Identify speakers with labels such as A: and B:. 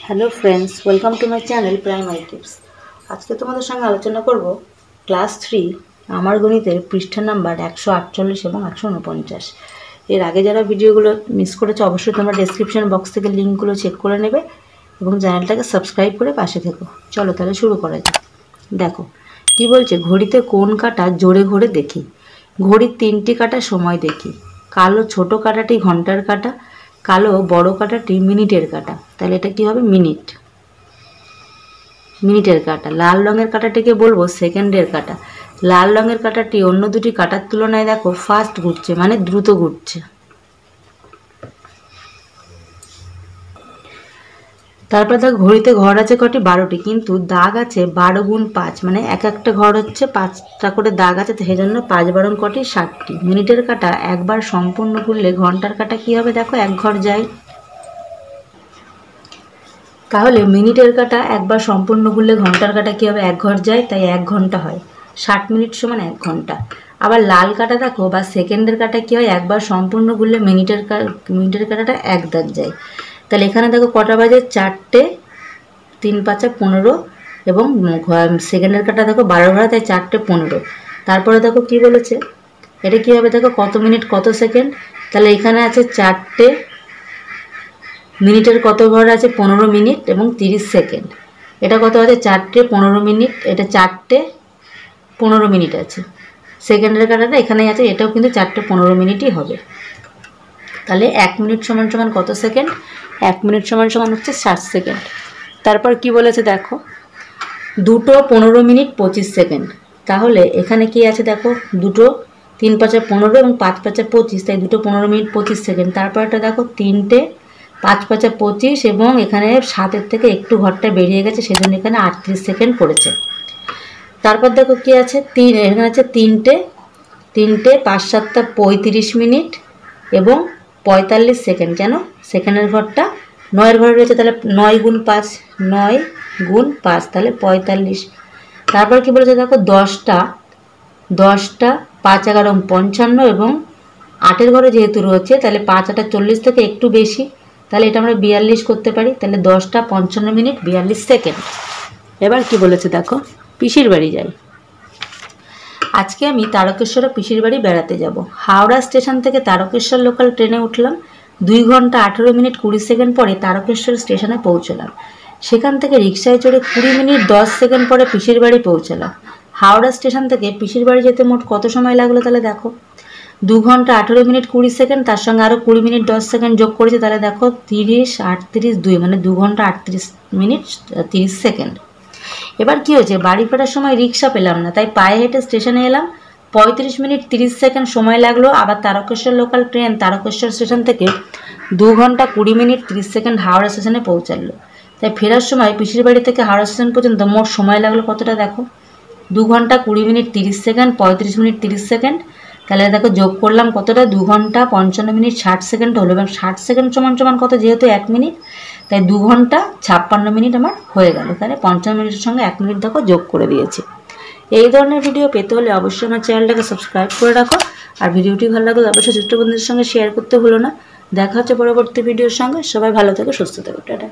A: Hello friends, welcome to my channel primary tips. আজকে তোমাদের সঙ্গে আলোচনা করব ক্লাস 3 আমার গণিতের পৃষ্ঠা নাম্বার 148 এবং 149। এর আগে যারা ভিডিওগুলো মিস করেছে অবশ্যই তোমরা ডেসক্রিপশন বক্স থেকে লিঙ্কগুলো চেক করে নেবে এবং চ্যানেলটাকে সাবস্ক্রাইব করে পাশে থেকো। চলো তাহলে শুরু করা যাক। দেখো কি বলছে, ঘড়িতে কোন কাঁটা জোরে ঘোরে দেখি। ঘড়ির 3টি কাঁটা সময় দেখি। কালো ছোট কাঁটাটি ঘন্টার কাঁটা, কালো বড় কাঁটাটি মিনিটের কাঁটা। তাহলে এটা কি হবে? মিনিটের কাঁটা। লাল রঙের কাঁটাটিকে বলবো সেকেন্ডের কাঁটা। লাল রঙের কাঁটাটি অন্য দুটি কাঁটার তুলনায় দেখো ফাস্ট ঘুরছে, মানে দ্রুত ঘুরছে। তারপর দেখো ঘড়িতে ঘর আছে কটি? 12টি, কিন্তু দাগ আছে 12 গুণ 5, মানে এক একটা ঘর হচ্ছে 5টা করে দাগ আছে, সেই জন্য 5 12 কটি? 60টি। মিনিটের কাঁটা একবার সম্পূর্ণ ঘুরলে ঘন্টার কাঁটা কি হবে? দেখো এক ঘর যায়। তাহলে মিনিটের কাঁটা একবার সম্পূর্ণ ঘুরলে ঘন্টার কাঁটা কি হবে? এক ঘর যায়, তাই 1 ঘন্টা হয়। 60 মিনিট সমান 1 ঘন্টা। আবার লাল কাঁটা দেখো বা সেকেন্ডের কাঁটা কি হয়? একবার সম্পূর্ণ ঘুরলে মিনিটের কাঁটাটা 1 দাগ যায়। তাহলে এখানে দেখো কটা বাজে? 4টে 3 5 15, এবং সেকেন্ডের কাঁটা দেখো 12 ঘোরা, তাই 4টে 15। তারপরে দেখো কি বলেছে, এটা কি হবে? দেখো কত মিনিট কত সেকেন্ড। তাহলে এখানে আছে 4টে মিনিটের কত ঘর আছে? 15 মিনিট এবং 30 সেকেন্ড। এটা কত আছে? 4টে 15 মিনিট, এটা 4টে 15 মিনিট আছে। সেকেন্ডের কাঁটাটা এখানেই আছে, এটাও কিন্তু 4টে 15 মিনিটই হবে। তাহলে 1 মিনিট সমান সমান কত সেকেন্ড? 1 মিনিট সমান সমান হচ্ছে 60 সেকেন্ড। তারপর কি বলেছে দেখো, দুটো 15 মিনিট 25 সেকেন্ড। তাহলে এখানে কি আছে দেখো, দুটো 3 5 15 এবং 5 5 25, তাই দুটো 15 মিনিট 25 সেকেন্ড। তারপরটা দেখো 3টে 5 5 25, এবং এখানে 7-এর থেকে একটু ঘরটা বেরিয়ে গেছে, সেজন্য এখানে 38 সেকেন্ড পড়েছে। তারপর দেখো কি আছে, এখানে আছে 3টে 5 7 35 মিনিট এবং 45 সেকেন্ড। কেন? সেকেন্ডের ঘরটা 9-এর ঘরে রয়েছে, তাহলে 9 গুণ 5, 9 গুণ 5, তাহলে 45। তারপর কি বলেছে দেখো, 10টা 5 11 55, এবং 8-এর ঘরে যেহেতু রয়েছে তাহলে 5 8 40 থেকে একটু বেশি, তাহলে এটা আমরা 42 করতে পারি। তাহলে 10টা 55 মিনিট 42 সেকেন্ড। এবার কি বলেছে দেখো, পিসির বাড়ি যাই। আজকে আমি তারকেশ্বর পিসির বাড়ি বেড়াতে যাব। হাওড়া স্টেশন থেকে তারকেশ্বর লোকাল ট্রেনে উঠলাম। 2 ঘন্টা 18 মিনিট 20 সেকেন্ড পরে তারকেশ্বর স্টেশনে পৌঁছলাম। সেখান থেকে রিক্সায় চড়ে 20 মিনিট 10 সেকেন্ড পরে পিসির বাড়ি পৌঁছলাম। হাওড়া স্টেশন থেকে পিসির বাড়ি যেতে মোট কত সময় লাগলো? তাহলে দেখো 2 ঘন্টা 18 মিনিট 20 সেকেন্ড, তার সঙ্গে আরও 20 মিনিট 10 সেকেন্ড যোগ করেছে, তাহলে দেখো 30 38 2, মানে 2 ঘন্টা 38 মিনিট 30 সেকেন্ড। এবার কি হয়েছে, বাড়ি ফেরার সময় রিক্সা পেলাম না, তাই পায়ে হেঁটে স্টেশনে এলাম। 35 মিনিট 30 সেকেন্ড সময় লাগলো। আবার Tarakeswar local train Tarakeswar station থেকে 2 ঘন্টা 20 মিনিট 30 সেকেন্ড হাওড়া স্টেশনে পৌঁছালো। তাই ফেরার সময় পিসির বাড়ি থেকে হাওড়া স্টেশন পর্যন্ত মোট সময় লাগলো কতটা দেখো, 2 ঘন্টা 20 মিনিট 30 সেকেন্ড 35 মিনিট 30 সেকেন্ড। তাহলে দেখো যোগ করলাম কতটা, 2 ঘন্টা 55 মিনিট 60 সেকেন্ড হলো, এবং 60 সেকেন্ড সমান সমান কত? যেহেতু 1 মিনিট, তাই 2 ঘন্টা 56 মিনিট আমার হয়ে গেল। তাহলে 55 মিনিটের সঙ্গে 1 মিনিট দেখো যোগ করে দিয়েছি। এই ধরনের ভিডিও পেতে হলে অবশ্যই আমার চ্যানেলটাকে সাবস্ক্রাইব করে রাখো, আর ভিডিওটি ভালো লাগলে অবশ্যই ছোট্ট বন্ধুদের সঙ্গে শেয়ার করতে ভুলো না। দেখা হচ্ছে পরবর্তী ভিডিওর সঙ্গে। সবাই ভালো থেকো, সুস্থ থেকো, টাটা।